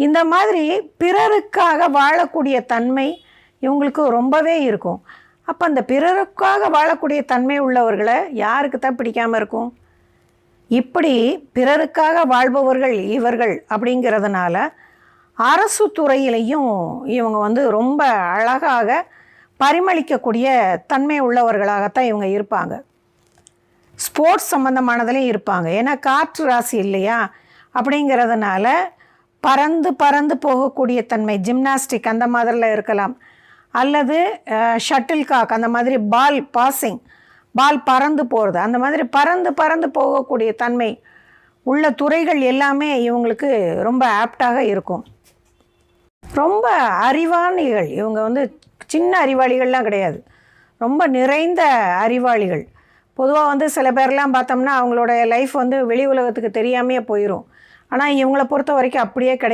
இந்த மாதிரி பிறருக்காக வாழக்கூடிய தன்மை இவங்களுக்கு ரொம்பவே இருக்கும். அப்போ அந்த பிறருக்காக வாழக்கூடிய தன்மை உள்ளவர்களை யாருக்கு தான் பிடிக்காமல் இருக்கும்? இப்படி பிறருக்காக வாழ்பவர்கள் இவர்கள் அப்படிங்கிறதுனால அரசு துறையிலையும் இவங்க ரொம்ப அழகாக பரிமளிக்கக்கூடிய தன்மை உள்ளவர்களாகத்தான் இவங்க இருப்பாங்க. ஸ்போர்ட்ஸ் சம்மந்தமானதுலேயும் இருப்பாங்க. ஏன்னா காற்று ராசி இல்லையா, அப்படிங்கிறதுனால பறந்து பறந்து போகக்கூடிய தன்மை, ஜிம்னாஸ்டிக் அந்த மாதிரிலாம் இருக்கலாம், அல்லது ஷட்டில் காக் அந்த மாதிரி பால் பாசிங், பால் பறந்து போகிறது, அந்த மாதிரி பறந்து பறந்து போகக்கூடிய தன்மை உள்ள துறைகள் எல்லாமே இவங்களுக்கு ரொம்ப ஆப்டாக இருக்கும். ரொம்ப அறிவாளிகள் இவங்க, சின்ன அறிவாளிகள்லாம் கிடையாது, ரொம்ப நிறைந்த அறிவாளிகள். பொதுவாக சில பேர்லாம் பார்த்தோம்னா அவங்களோட லைஃப் வெளி உலகத்துக்கு தெரியாமையே போயிடும். ஆனால் இவங்கள பொறுத்த வரைக்கும் அப்படியே கிடையாது.